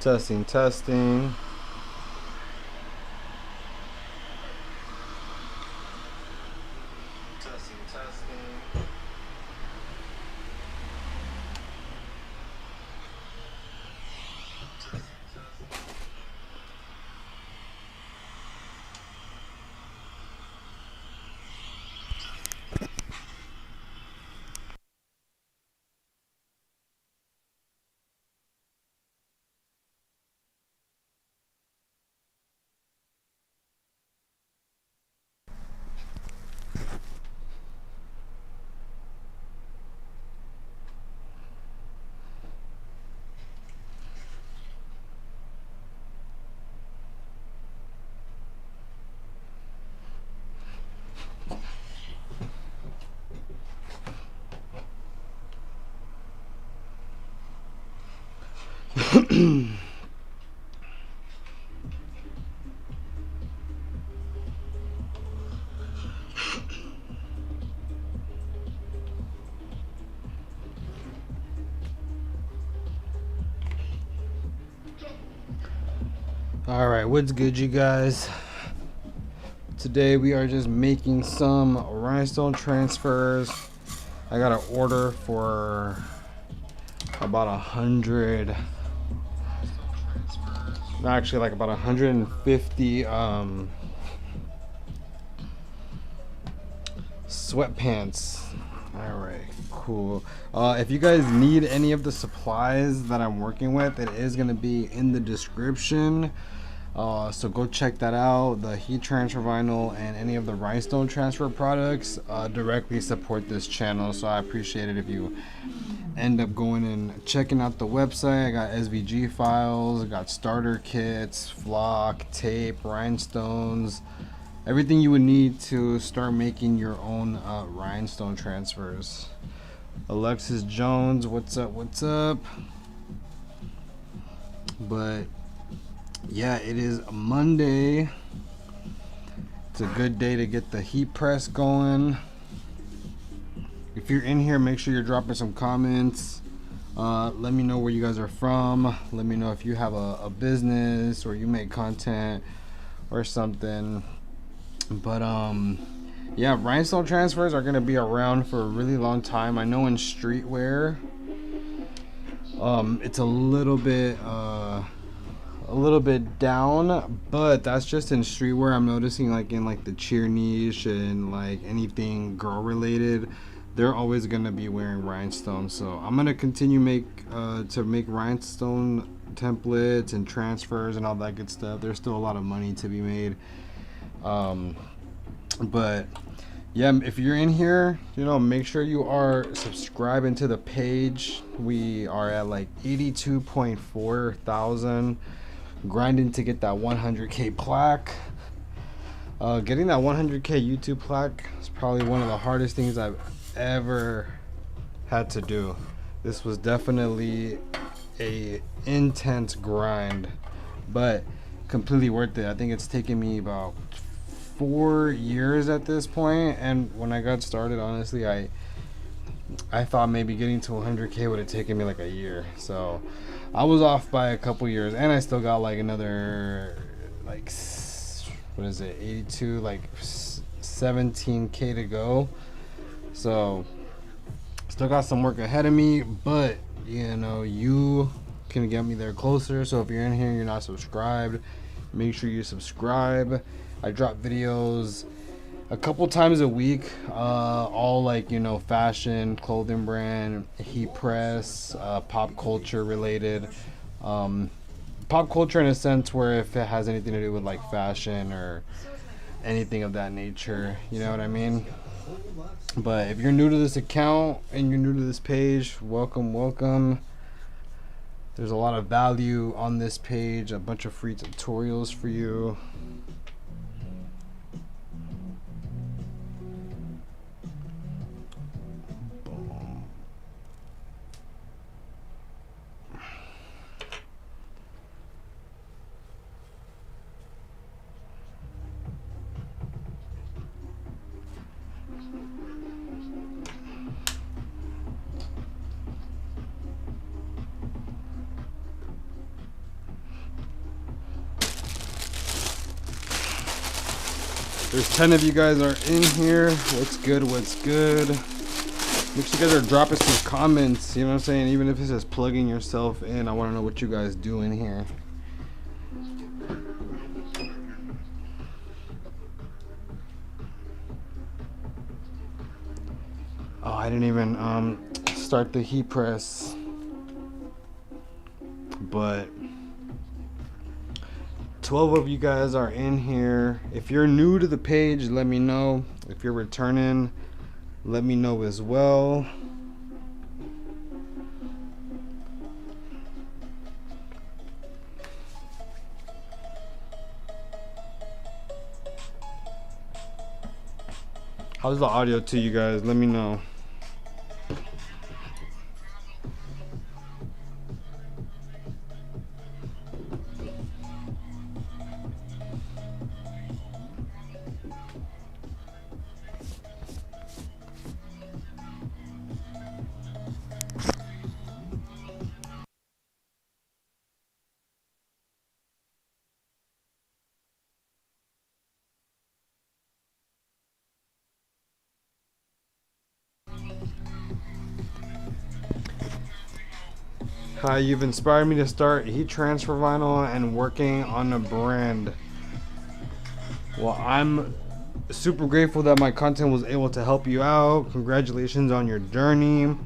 Testing, testing. Testing, testing. All right, what's good, you guys? Today we are just making some rhinestone transfers. I got an order for about 100, actually like about 150 sweatpants. All right, cool. If you guys need any of the supplies that I'm working with, it is going to be in the description. So go check that out. The heat transfer vinyl and any of the rhinestone transfer products directly support this channel, so I appreciate it if you end up going and checking out the website. I got SVG files, I got starter kits, flock, tape, rhinestones, everything you would need to start making your own rhinestone transfers. Alexis Jones, what's up, what's up? But yeah, it is Monday. It's a good day to get the heat press going. If you're in here, make sure you're dropping some comments. Let me know where you guys are from. Let me know if you have a business or you make content or something. But yeah, rhinestone transfers are gonna be around for a really long time. I know in streetwear, it's a little bit down, but that's just in streetwear. I'm noticing like in like the cheer niche and like anything girl related, they're always gonna be wearing rhinestones. So I'm gonna continue to make rhinestone templates and transfers and all that good stuff. There's still a lot of money to be made, but yeah, if you're in here, you know, make sure you are subscribing to the page. We are at like 82.4 thousand, grinding to get that 100k plaque. Getting that 100k YouTube plaque is probably one of the hardest things I've ever had to do. This was definitely a intense grind, but completely worth it. I think it's taken me about 4 years at this point, and when I got started, honestly, I thought maybe getting to 100k would have taken me like a year. So I was off by a couple years, and I still got like another like, what is it, 82, like 17k to go. So still got some work ahead of me, but you know, you can get me there closer. So if you're in here and you're not subscribed, make sure you subscribe. I drop videos a couple times a week, all like, you know, fashion, clothing brand, heat press, pop culture related. Pop culture in a sense where if it has anything to do with like fashion or anything of that nature, you know what I mean? But if you're new to this account and you're new to this page, welcome. There's a lot of value on this page, a bunch of free tutorials for you. There's 10 of you guys are in here. What's good? What's good? Make sure you guys are dropping some comments. You know what I'm saying? Even if it's just plugging yourself in, I want to know what you guys do in here. Oh, I didn't even start the heat press, but 12 of you guys are in here. If you're new to the page, let me know. If you're returning, let me know as well. How's the audio to you guys? Let me know. Hi, you've inspired me to start heat transfer vinyl and working on a brand. Well, I'm super grateful that my content was able to help you out. Congratulations on your journey.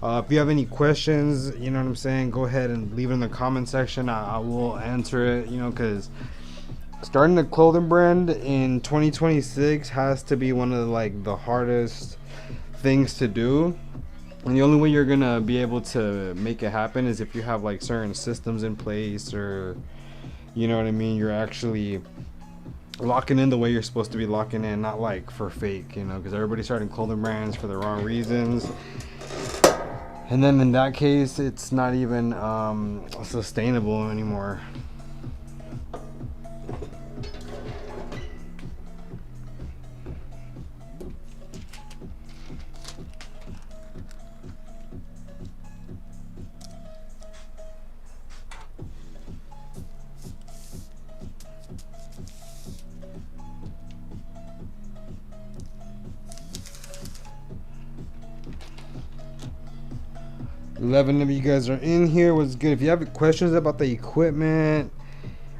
If you have any questions, you know what I'm saying, go ahead and leave it in the comment section. I will answer it, you know, because starting a clothing brand in 2026 has to be one of like the hardest things to do. And the only way you're gonna be able to make it happen is if you have like certain systems in place, or you know what I mean, you're actually locking in the way you're supposed to be locking in, not like for fake, you know, because everybody's starting clothing brands for the wrong reasons. And then in that case, it's not even sustainable anymore. $11 of you guys are in here. What's good? If you have questions about the equipment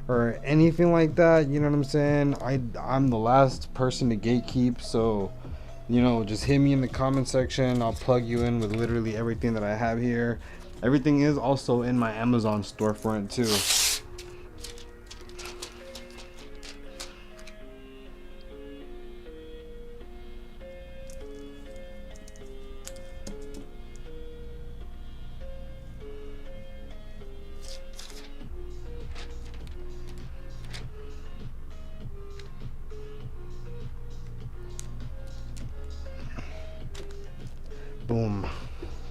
or anything like that, you know what I'm saying, I'm the last person to gatekeep, so you know, just hit me in the comment section. I'll plug you in with literally everything that I have here. Everything is also in my Amazon storefront too. Boom.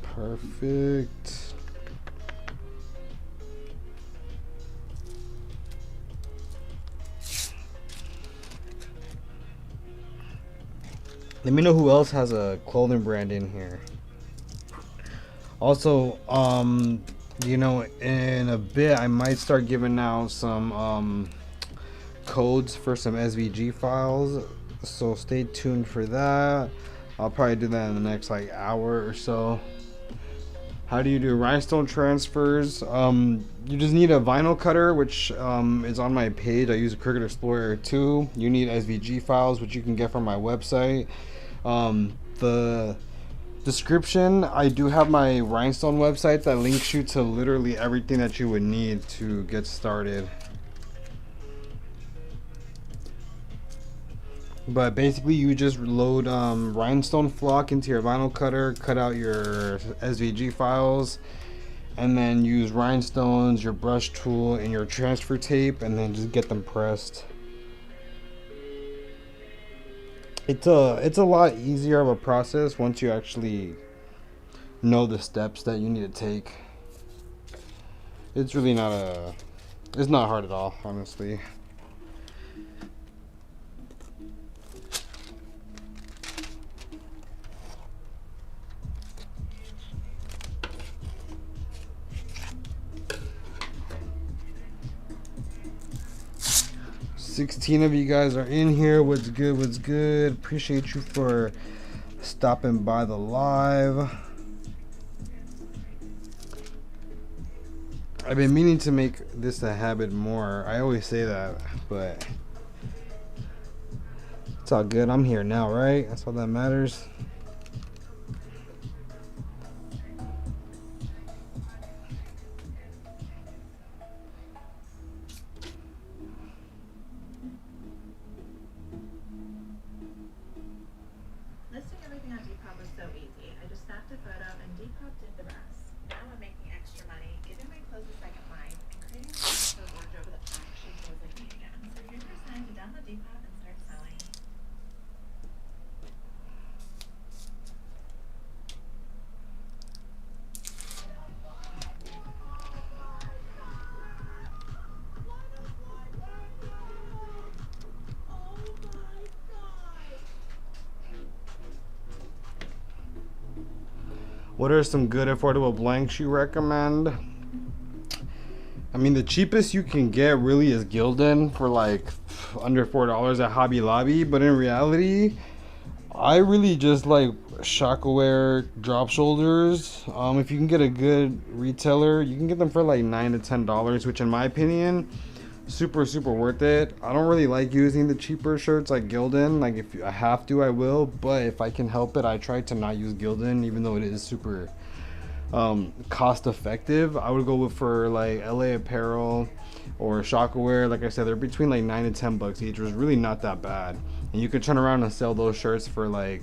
Perfect. Let me know who else has a clothing brand in here. Also, you know, in a bit I might start giving out some codes for some SVG files, so stay tuned for that. I'll probably do that in the next like hour or so. How do you do rhinestone transfers? You just need a vinyl cutter, which is on my page. I use a Cricut Explorer 2. You need SVG files, which you can get from my website. The description, I do have my Rhinestone website that links you to literally everything that you would need to get started. But basically you just load rhinestone flock into your vinyl cutter, cut out your SVG files, and then use rhinestones, your brush tool, and your transfer tape, and then just get them pressed. It's a lot easier of a process once you actually know the steps that you need to take. It's really it's not hard at all, honestly. 16 of you guys are in here. What's good? What's good? Appreciate you for stopping by the live. I've been meaning to make this a habit more. I always say that, but it's all good. I'm here now, right? That's all that matters. Listing everything on Depop was so easy. I just snapped a photo and Depop did the rest. Now I'm making extra money, giving my clothes a second life, and creating a beautiful wardrobe that actually feels like me again. So here's your sign to download Depop and start selling. What are some good affordable blanks you recommend? I mean, the cheapest you can get really is Gildan for like under $4 at Hobby Lobby. But in reality, I really just like Shockaware drop shoulders. If you can get a good retailer, you can get them for like $9 to $10, which in my opinion, super worth it. I don't really like using the cheaper shirts like Gildan. Like if I have to, I will, but if I can help it, I try to not use Gildan, even though it is super cost effective. I would go for like LA Apparel or Shockaware. Like I said, they're between like $9 to $10 each, which is really not that bad, and you can turn around and sell those shirts for like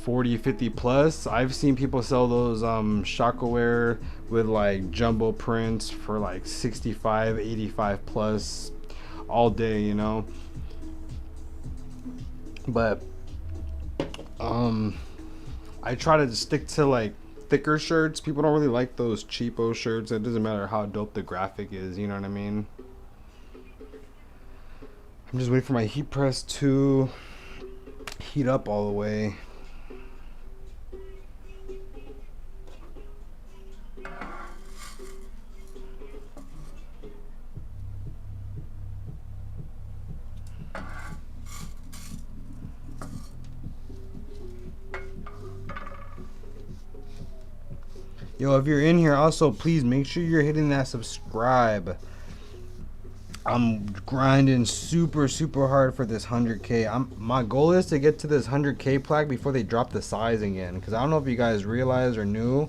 40, 50 plus. I've seen people sell those Shockaware with like jumbo prints for like 65, 85 plus all day, you know. But I try to stick to like thicker shirts. People don't really like those cheapo shirts. It doesn't matter how dope the graphic is, you know what I mean? I'm just waiting for my heat press to heat up all the way. Yo, if you're in here, also please make sure you're hitting that subscribe. I'm grinding super hard for this 100K. My goal is to get to this 100K plaque before they drop the size again, because I don't know if you guys realized or knew,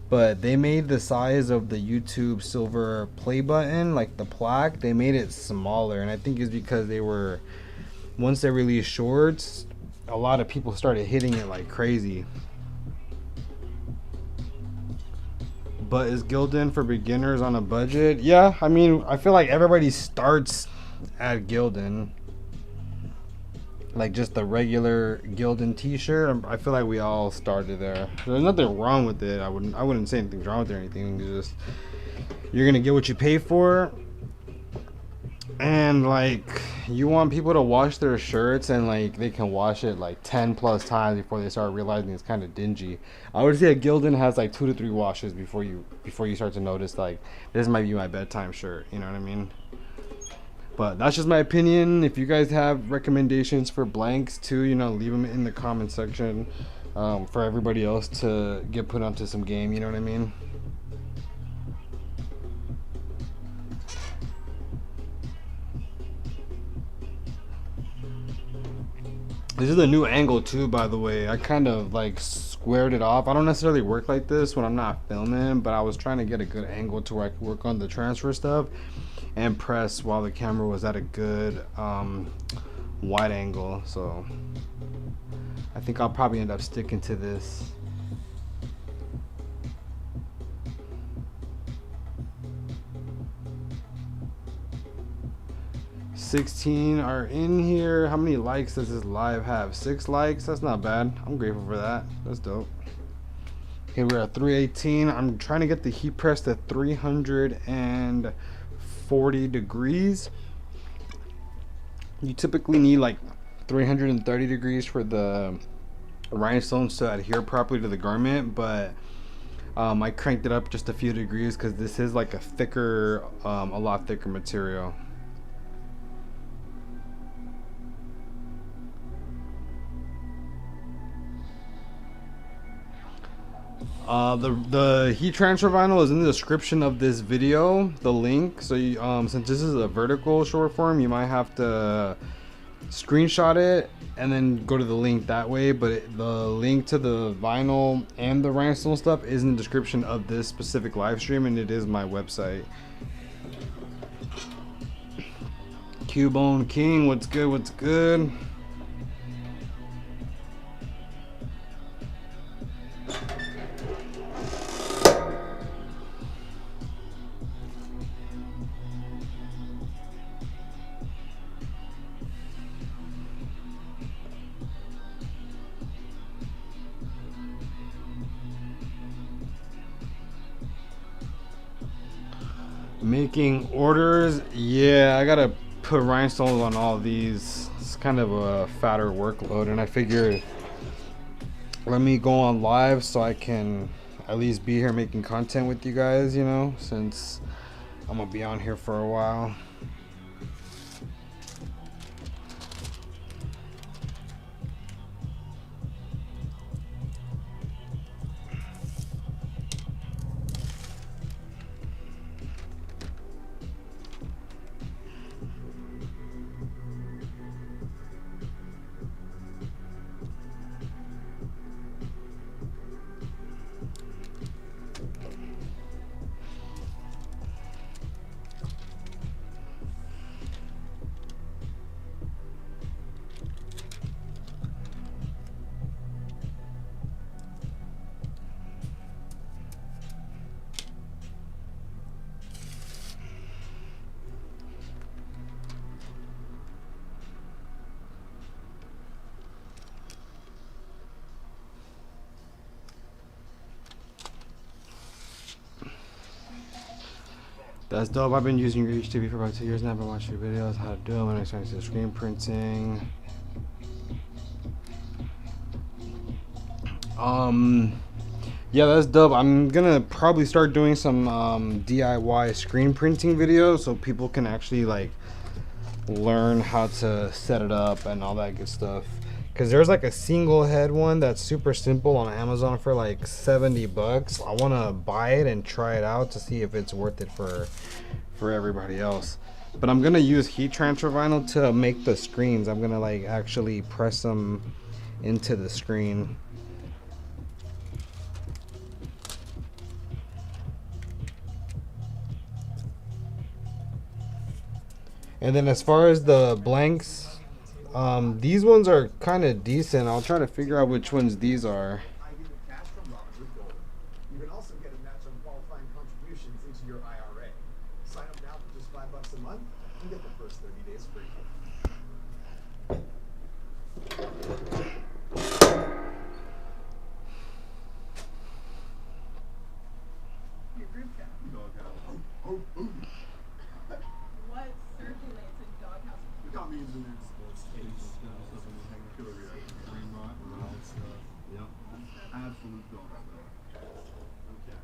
but they made the size of the YouTube silver play button, like the plaque, they made it smaller, and I think it's because once they released shorts, a lot of people started hitting it like crazy. But is Gildan for beginners on a budget? Yeah, I mean, I feel like everybody starts at Gildan. Like just the regular Gildan t-shirt. I feel like we all started there. There's nothing wrong with it. I wouldn't say anything's wrong with it or anything. It's just, you're gonna get what you pay for. And like, you want people to wash their shirts, and like they can wash it like 10 plus times before they start realizing it's kind of dingy. I would say a Gildan has like 2 to 3 washes before you start to notice like this might be my bedtime shirt, you know what I mean? But that's just my opinion. If you guys have recommendations for blanks too, you know, leave them in the comment section for everybody else to get put onto some game, you know what I mean? This is a new angle too, by the way. I kind of like squared it off. I don't necessarily work like this when I'm not filming, but I was trying to get a good angle to where I could work on the transfer stuff and press while the camera was at a good wide angle. So I think I'll probably end up sticking to this. $16 are in here. How many likes does this live have? 6 likes. That's not bad. I'm grateful for that. That's dope. Okay, we're at 318. I'm trying to get the heat press to 340 degrees. You typically need like 330 degrees for the rhinestones to adhere properly to the garment, but I cranked it up just a few degrees because this is like a thicker, a lot thicker material. The heat transfer vinyl is in the description of this video, the link. So you, since this is a vertical short form, you might have to screenshot it and then go to the link that way. But the link to the vinyl and the rhinestone stuff is in the description of this specific live stream, and it is my website. Cubone King, what's good? What's good? Making orders, yeah, I gotta put rhinestones on all these. It's kind of a fatter workload, and I figured let me go on live so I can at least be here making content with you guys, you know, since I'm gonna be on here for a while. That's dope. I've been using your HTV for about 2 years now. I've been watching your videos, how to do them, and I'm starting to do screen printing. Yeah, that's dope. I'm gonna probably start doing some DIY screen printing videos so people can actually like learn how to set it up and all that good stuff. Cause there's like a single head one that's super simple on Amazon for like 70 bucks. I wanna buy it and try it out to see if it's worth it for everybody else. But I'm gonna use heat transfer vinyl to make the screens. I'm gonna like actually press them into the screen. And then as far as the blanks, these ones are kind of decent. I'll try to figure out which ones these are. You can also get a match on qualifying contributions into your IRA. Sign up now for just $5 a month and get the first 30 days free. Your group chat. What circulates in Doghouse? We got memes in there. Absolute dog stuff. Okay.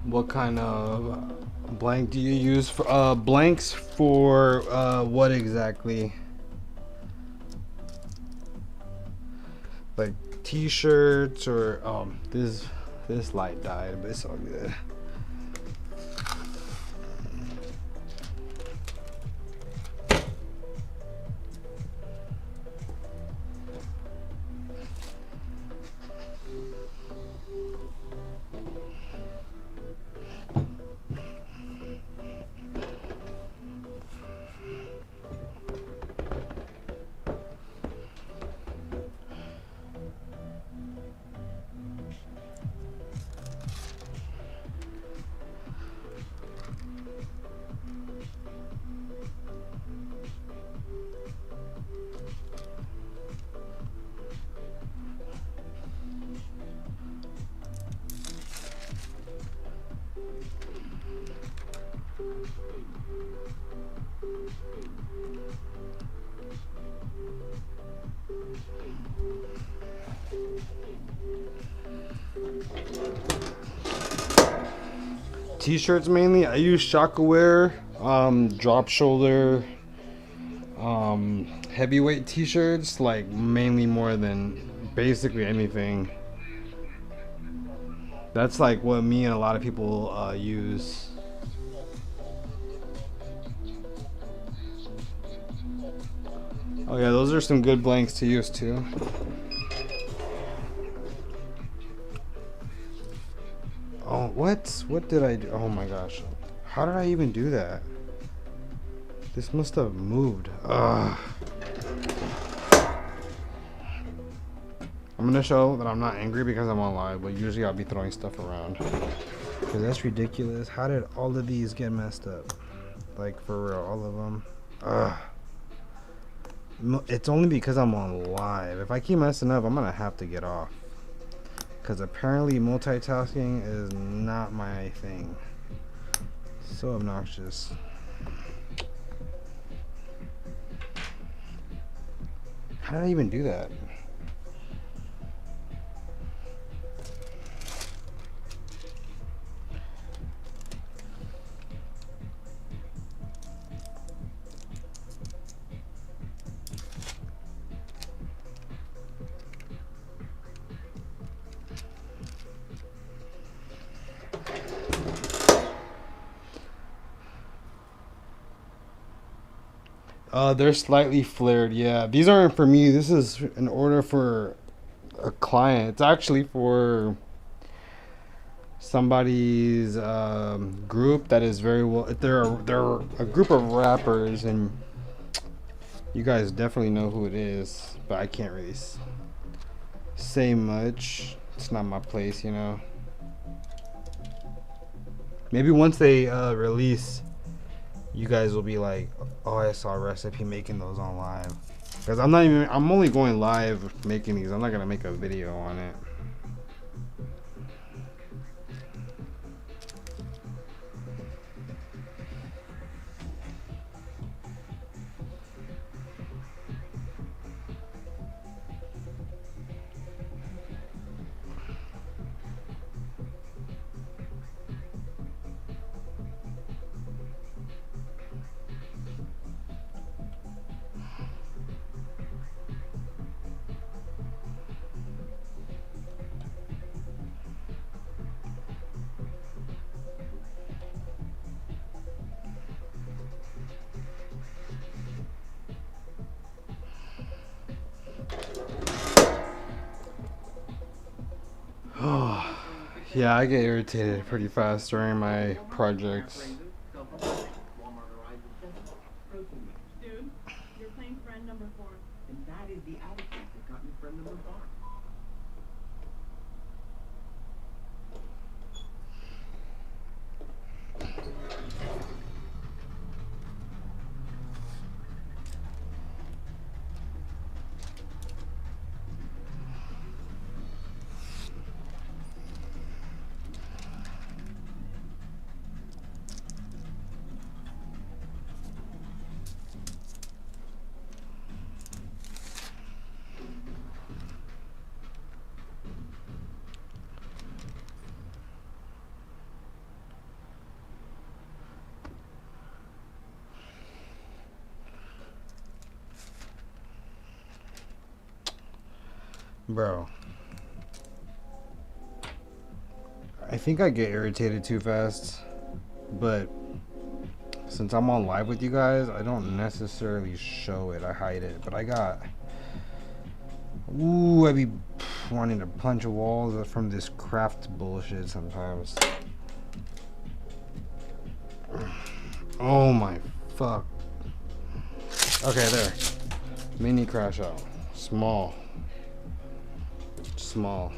What kind of blank do you use for blanks for what exactly? Like t-shirts or this light died, but it's all good. T-shirts mainly. I use Shockaware, drop shoulder, heavyweight T-shirts, like mainly more than basically anything. That's like what me and a lot of people use. Oh yeah, those are some good blanks to use too. Oh, what? What did I do? Oh my gosh. How did I even do that? This must have moved. Ugh. I'm gonna show that I'm not angry because I'm on live, but usually I'll be throwing stuff around. Cause that's ridiculous. How did all of these get messed up? Like for real, all of them. Ugh. It's only because I'm on live. If I keep messing up, I'm gonna have to get off. Cause apparently multitasking is not my thing. So obnoxious. How did I even do that? They're slightly flared. Yeah, these aren't for me. This is an order for a client. It's actually for somebody's group that is very well. They're a group of rappers, and you guys definitely know who it is. But I can't really say much. It's not my place, you know. Maybe once they release, you guys will be like, oh, I saw a recipe making those on live. Because I'm only going live making these. I'm not going to make a video on it. Yeah, I get irritated pretty fast during my projects. Dude, you're playing friend number 4. And that is the attitude that got me friend number 5. Bro. I think I get irritated too fast. But since I'm on live with you guys, I don't necessarily show it. I hide it. But I got... Ooh, I be wanting to punch walls from this craft bullshit sometimes. Oh my fuck. Okay, there. Mini crash out. Small. Small.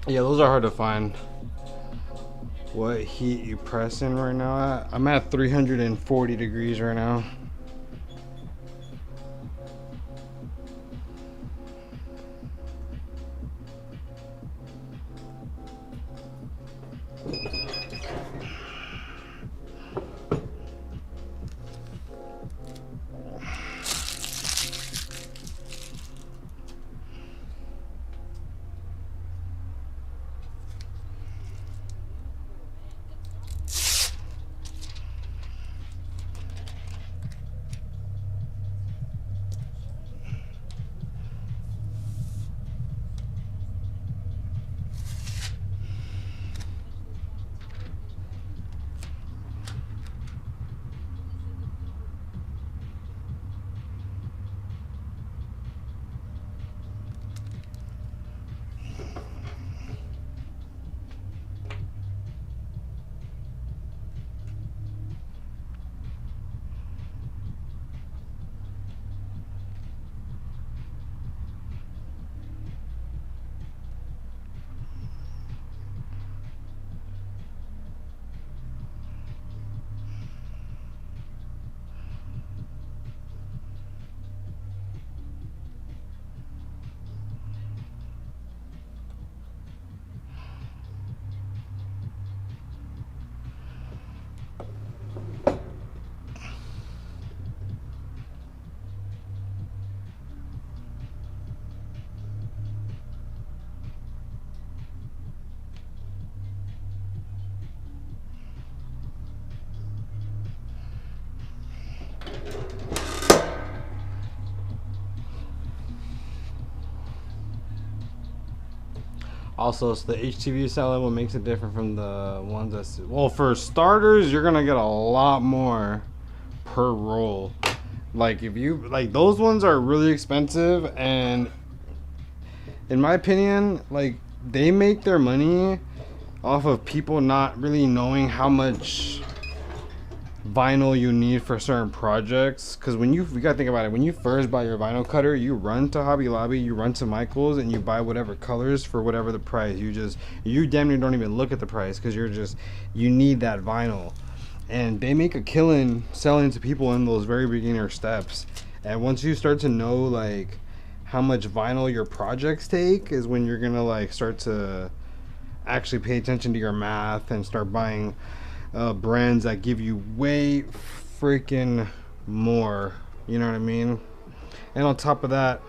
Yeah, those are hard to find. What heat you pressing right now at? I'm at 340 degrees right now. Also, it's the HTV salad what makes it different from the ones that's, well, for starters, you're gonna get a lot more per roll. Like if you like, those ones are really expensive, and in my opinion, like they make their money off of people not really knowing how much vinyl you need for certain projects. Because when you gotta think about it, when you first buy your vinyl cutter, you run to Hobby Lobby, you run to Michael's, and you buy whatever colors for whatever the price. You damn near don't even look at the price, because you need that vinyl. And they make a killing selling to people in those very beginner steps. And once you start to know like how much vinyl your projects take, is when you're gonna like start to actually pay attention to your math and start buying brands that give you way freaking more. You know what I mean? And on top of that,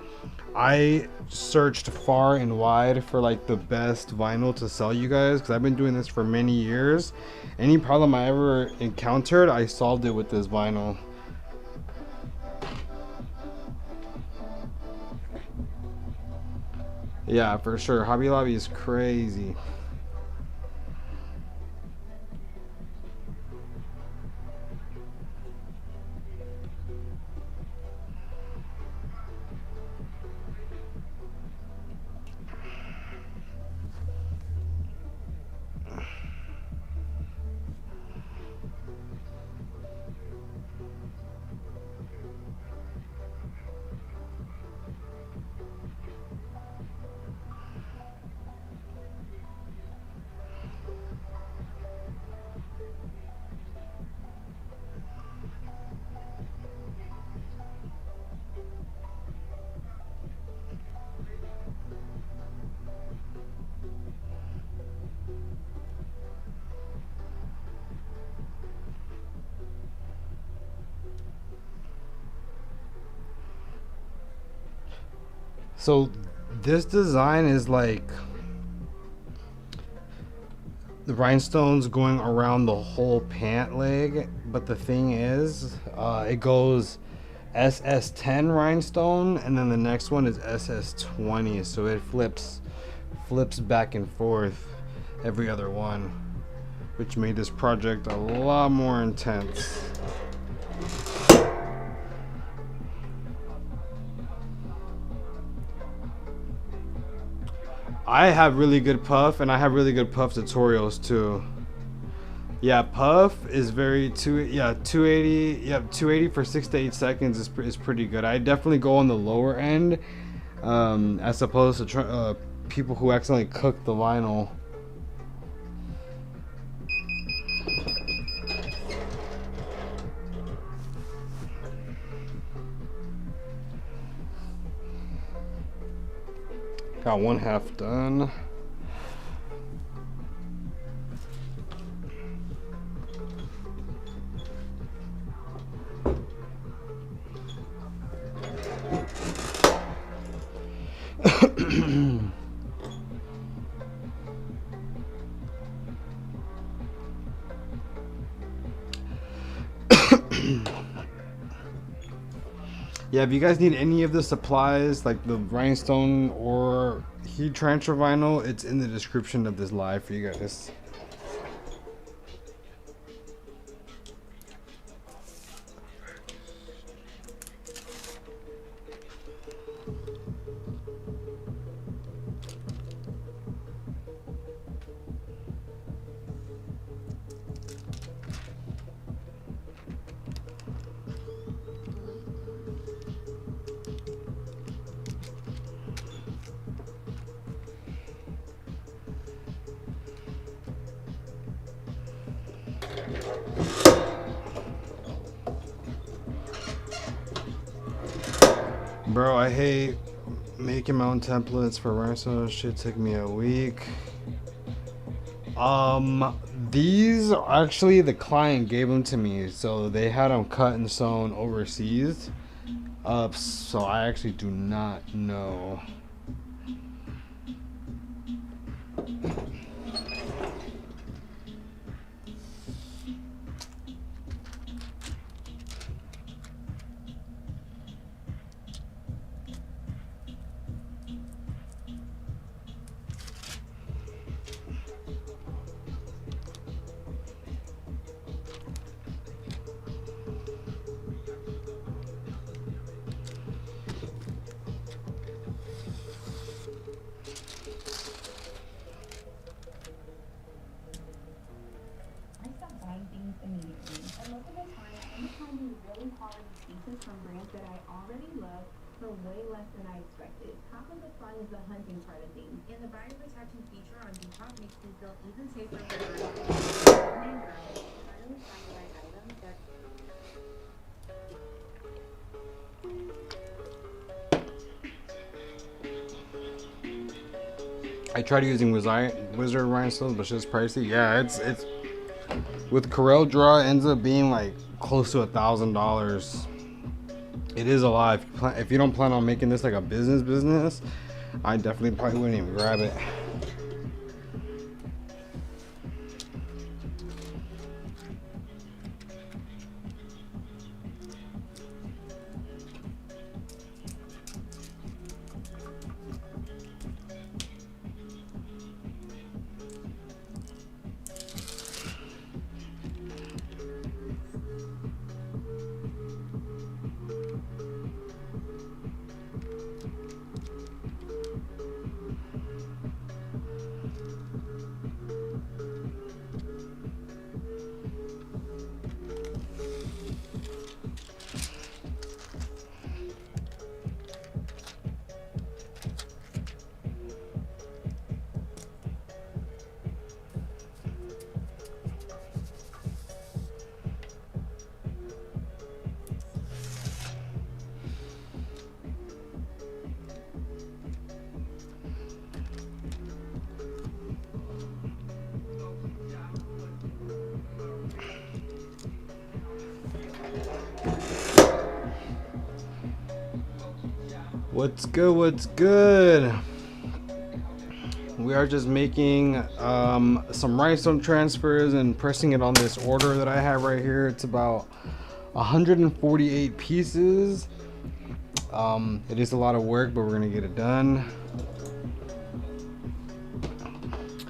I searched far and wide for like the best vinyl to sell you guys, because I've been doing this for many years. Any problem I ever encountered, I solved it with this vinyl. Yeah, for sure. Hobby Lobby is crazy. So this design is like the rhinestones going around the whole pant leg, but the thing is, it goes SS10 rhinestone, and then the next one is SS20, so it flips back and forth every other one, which made this project a lot more intense. I have really good puff, and I have really good puff tutorials too. Yeah, puff is very 280. Yeah, 280 for 6 to 8 seconds is pretty good. I definitely go on the lower end, as opposed to people who accidentally cook the vinyl. Got one half done. Yeah, if you guys need any of the supplies, like the rhinestone or heat transfer vinyl, it's in the description of this live for you guys. Bro, I hate making my own templates for rhinestone. Shit took me a week. These actually the client gave them to me, so they had them cut and sewn overseas. So I actually do not know. I stopped buying things immediately, and most of the time, I'm finding really quality pieces from brands that I already love for way less than I expected. Half of the fun is the hunting part of things. And the buyer protection feature on Depop makes me feel even safer when buying. Finally find the right item that I tried using Wizard rhinestones, but it's just pricey. Yeah, it's with Corel Draw it ends up being like close to $1,000. It is a lot. If you don't plan on making this like a business, I definitely probably wouldn't even grab it. What's good? What's good? We are just making some rhinestone transfers and pressing it on this order that I have right here. It's about 148 pieces. It is a lot of work, but we're gonna get it done.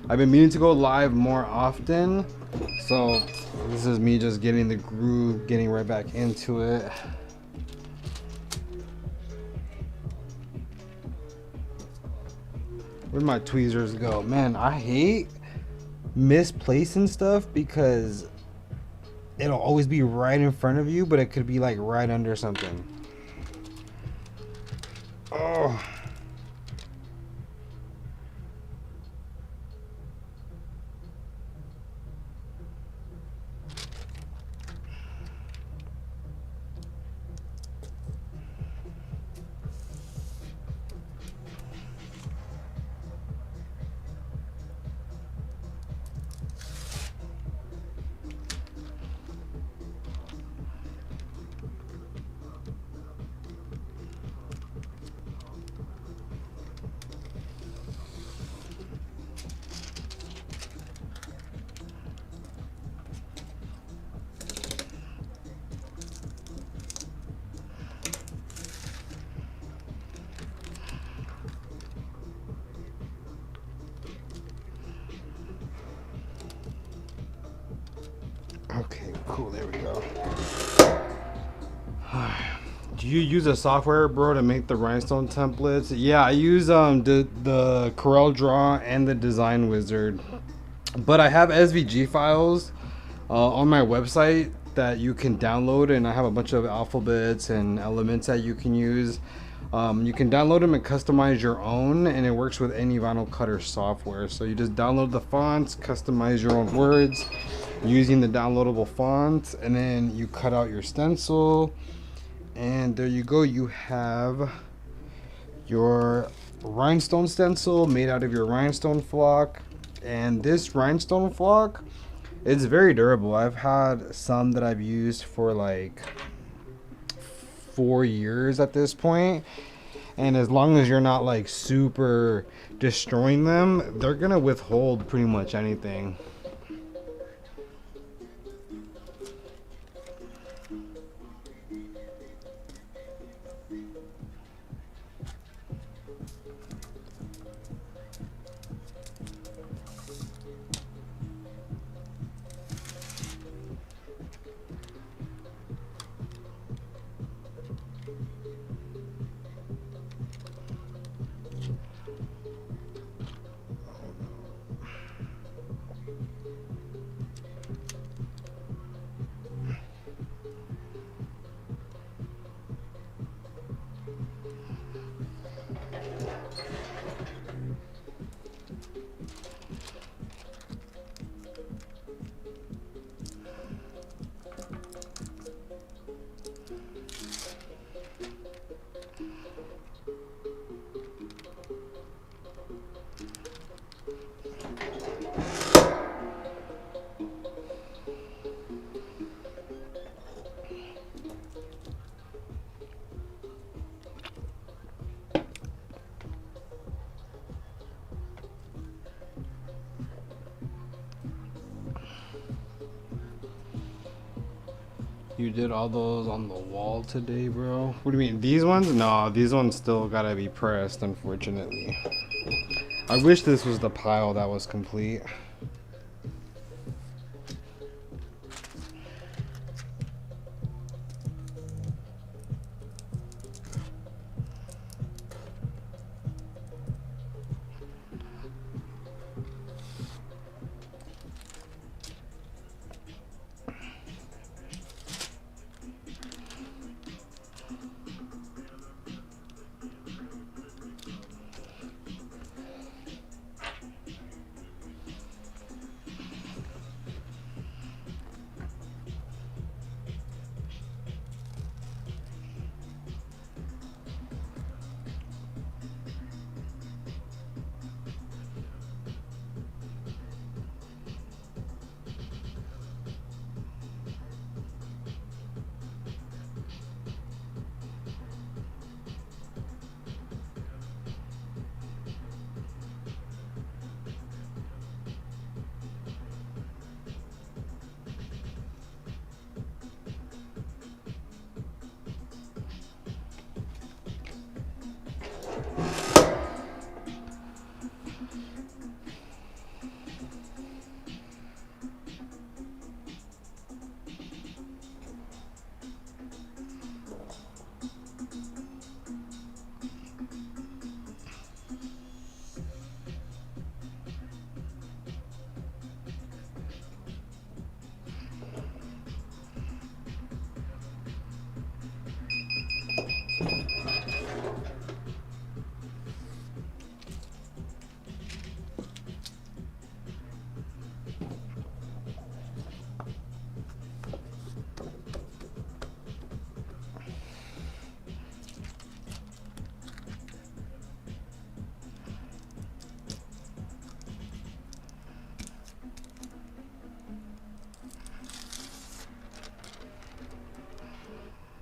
I've been meaning to go live more often, so this is me just getting the groove, getting right back into it. Where'd my tweezers go? Man, I hate misplacing stuff because it'll always be right in front of you, but it could be like right under something. Oh. Do you use a software, bro, to make the rhinestone templates? Yeah, I use the Corel Draw and the Design Wizard. But I have SVG files on my website that you can download, and I have a bunch of alphabets and elements that you can use. You can download them and customize your own, and it works with any vinyl cutter software. So you just download the fonts, customize your own words using the downloadable fonts, and then you cut out your stencil, and there you go. You have your rhinestone stencil made out of your rhinestone flock. And this rhinestone flock, it's very durable. I've had some that I've used for like 4 years at this point, and as long as you're not like super destroying them, they're gonna withhold pretty much anything. You did all those on the wall today, bro? What do you mean? These ones? No, these ones still gotta be pressed, unfortunately. I wish this was the pile that was complete.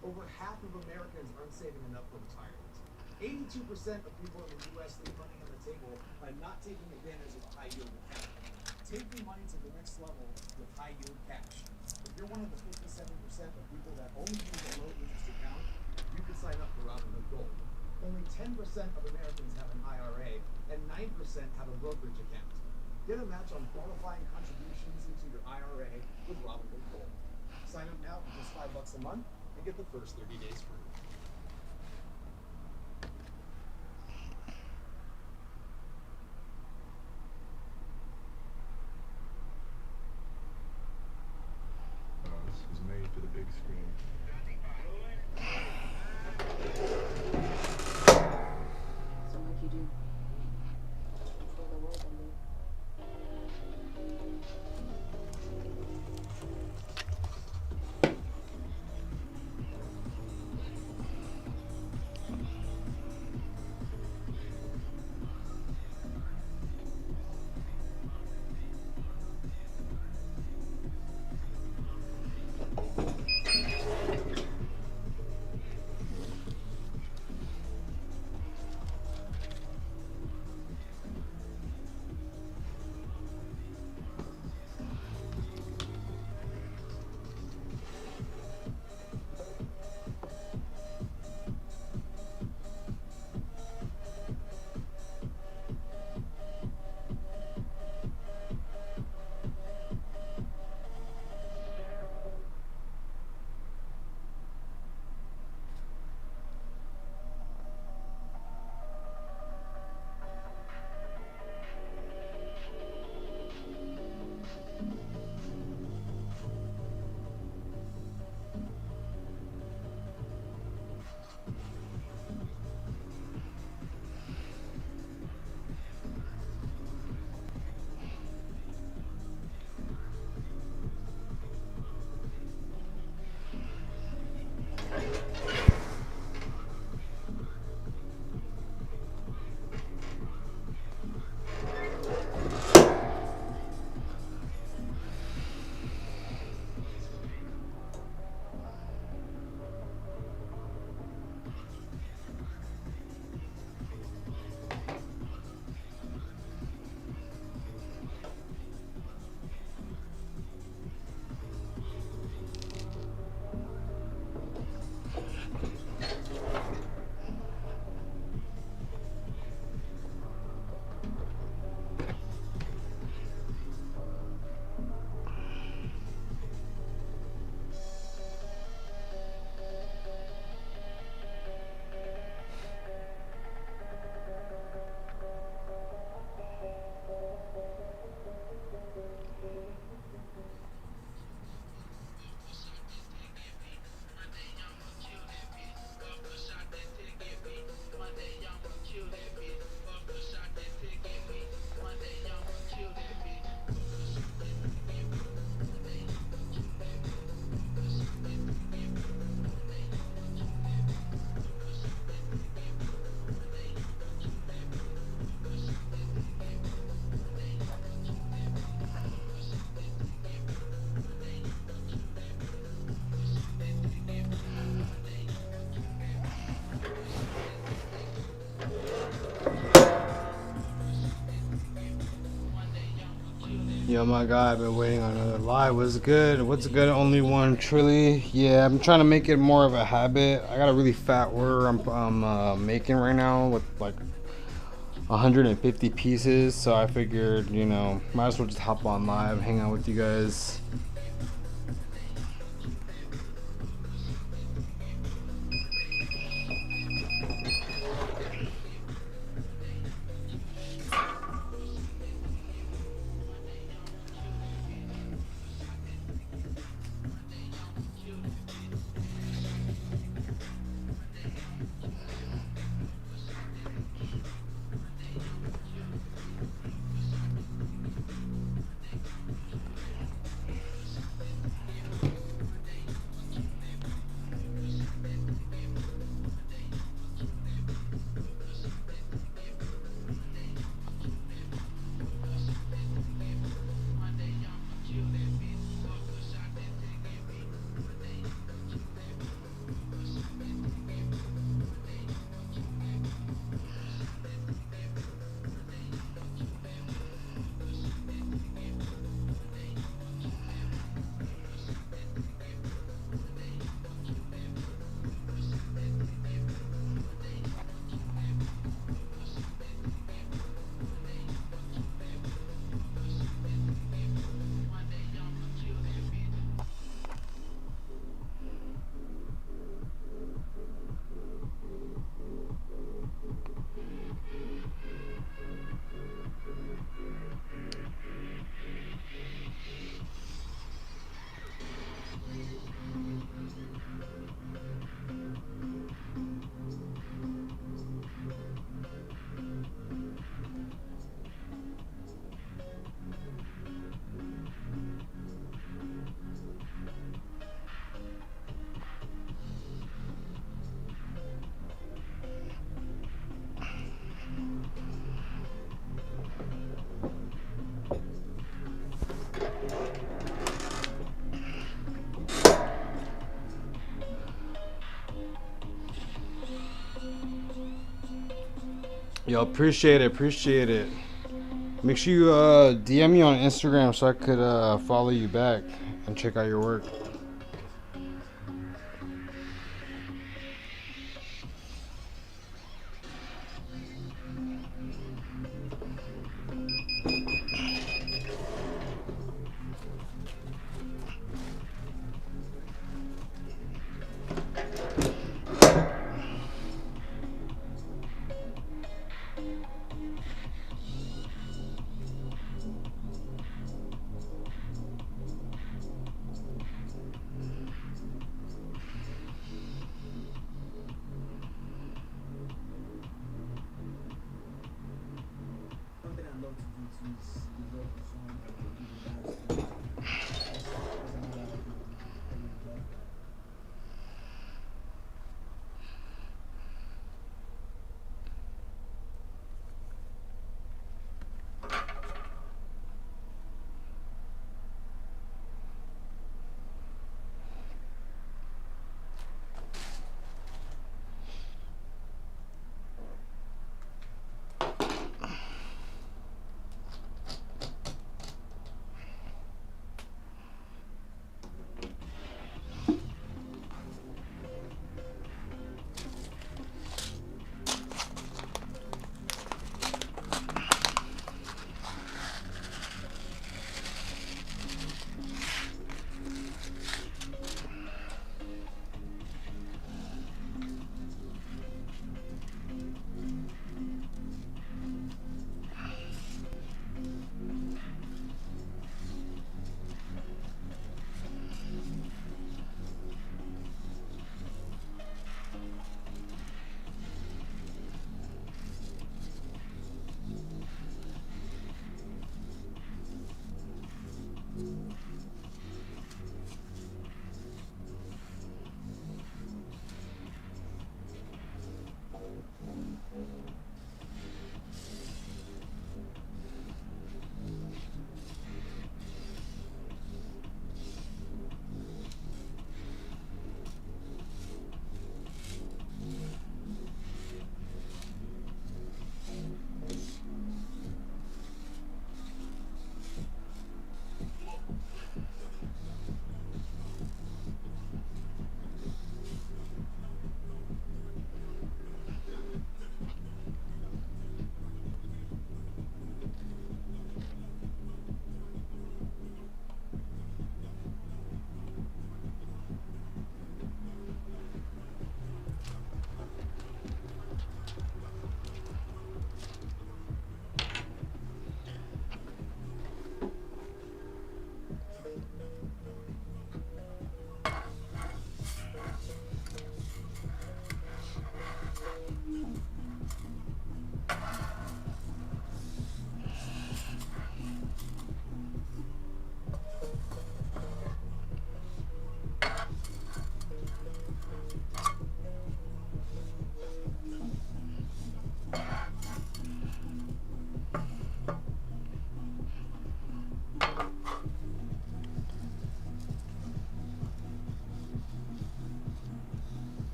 Over half of Americans aren't saving enough for retirement. 82% of people in the U.S. leave money on the table by not taking advantage of a high-yield account. Take your money to the next level with high-yield cash. If you're one of the 57% of people that only use a low-interest account, you can sign up for Robinhood Gold. Only 10% of Americans have an IRA, and 9% have a brokerage account. Get a match on qualifying contributions into your IRA with Robinhood Gold. Sign up now for just $5 a month and get the first 30 days free. This is made for the big screen. So what'd you do? For the world ended. Yo, my guy, I've been waiting on another live. What's good? What's good? Only one Trilly. Yeah, I'm trying to make it more of a habit. I got a really fat order I'm making right now with like 150 pieces. So I figured, you know, might as well just hop on live, hang out with you guys. Yo, appreciate it, appreciate it. Make sure you DM me on Instagram so I could follow you back and check out your work.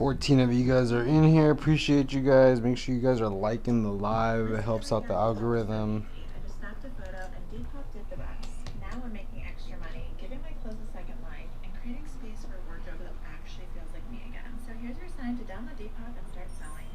14 of you guys are in here. Appreciate you guys. Make sure you guys are liking the live. It helps out the algorithm. I just snapped a photo and Depop did the rest. Now I'm making extra money, giving my clothes a second life, and creating space for a wardrobe that actually feels like me again. So here's your sign to download Depop and start selling.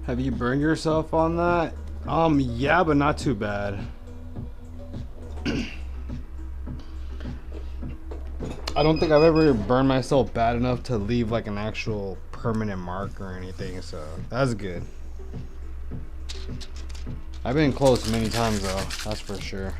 Have you burned yourself on that? Yeah, but not too bad. I don't think I've ever burned myself bad enough to leave like an actual permanent mark or anything, so that's good. I've been close many times though, that's for sure.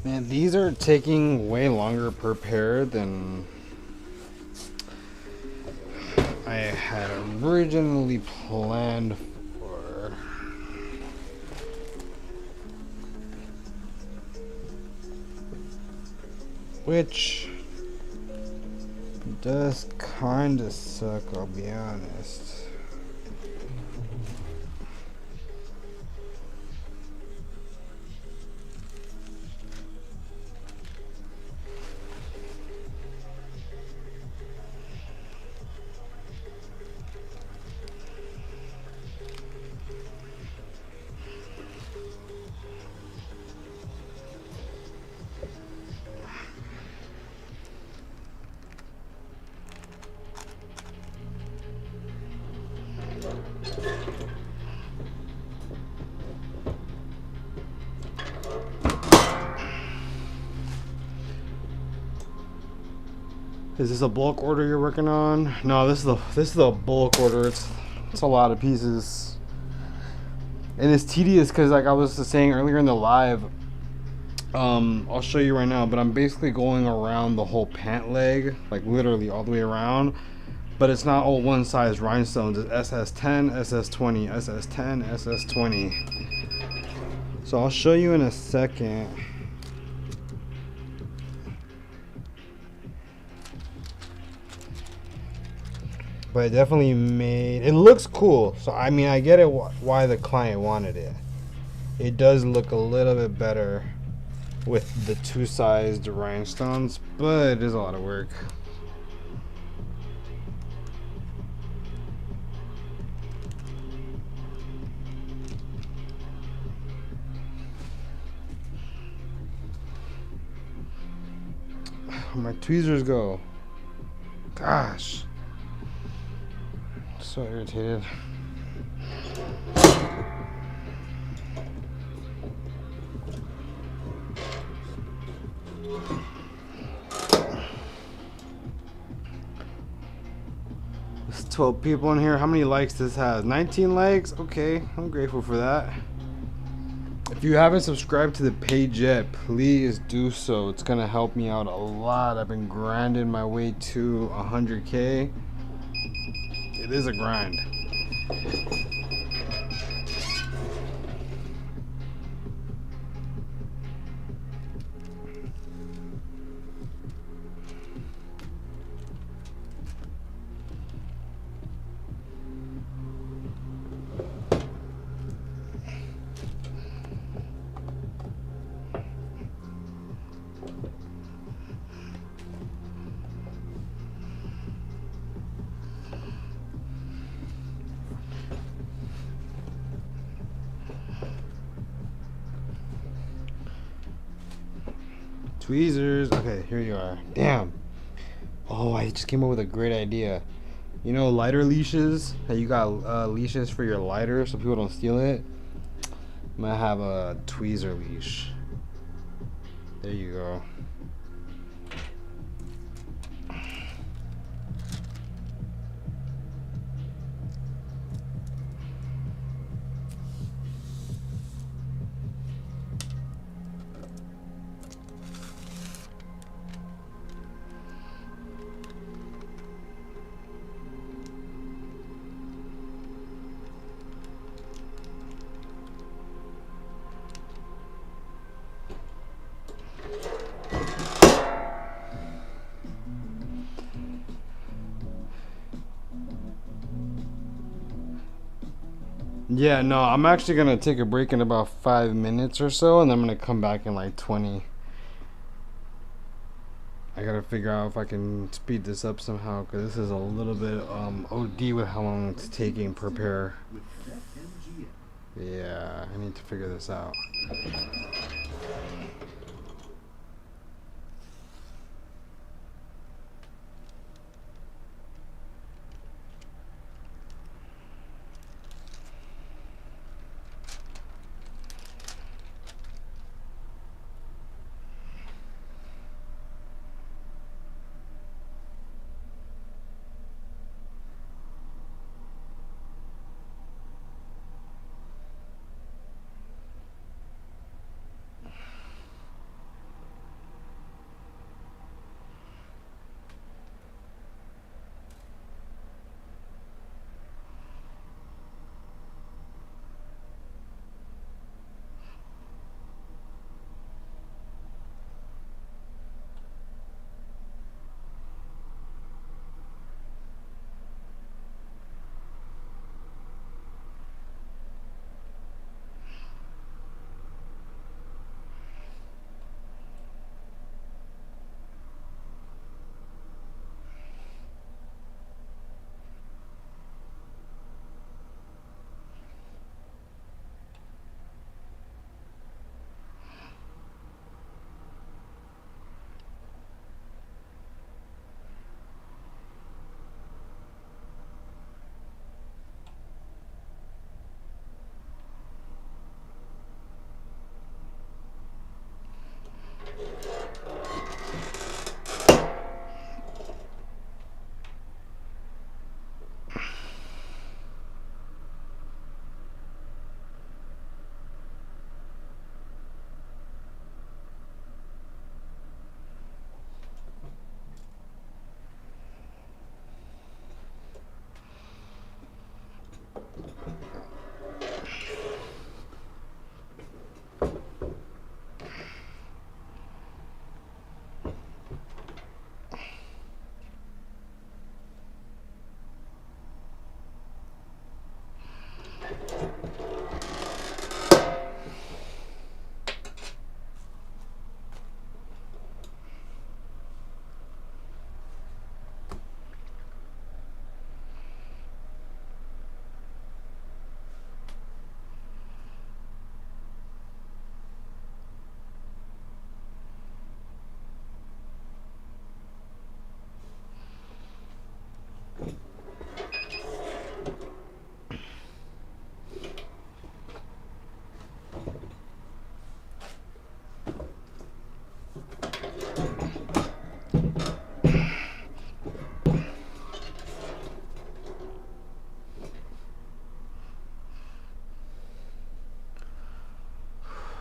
Man, these are taking way longer per pair than I had originally planned for. Which does kind of suck, I'll be honest. Is this a bulk order you're working on? No, this is a bulk order. It's a lot of pieces, and it's tedious because, like I was saying earlier in the live, I'll show you right now. But I'm basically going around the whole pant leg, like literally all the way around. But it's not all one size rhinestones. It's SS10, SS20, SS10, SS20. So I'll show you in a second. But it definitely made it looks cool. So I mean, I get it why the client wanted it. It does look a little bit better with the two-sized rhinestones, but it is a lot of work. Where'd my tweezers go? Gosh. So irritated. There's 12 people in here. How many likes this has? 19 likes? Okay, I'm grateful for that. If you haven't subscribed to the page yet, please do so. It's gonna help me out a lot. I've been grinding my way to 100K. It is a grind. Tweezers. Okay, here you are. Damn. Oh, I just came up with a great idea. You know, lighter leashes? Hey, you got leashes for your lighter so people don't steal it? I'm gonna have a tweezer leash. There you go. Yeah, no, I'm actually gonna take a break in about 5 minutes or so, and I'm gonna come back in like 20. I gotta figure out if I can speed this up somehow, because this is a little bit OD with how long it's taking per pair. Yeah, I need to figure this out.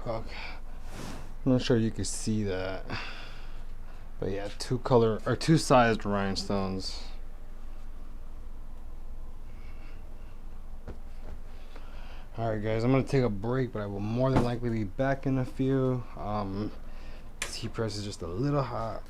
Okay. I'm not sure you can see that. But yeah, two sized rhinestones. Alright guys, I'm gonna take a break, but I will more than likely be back in a few. This heat press is just a little hot.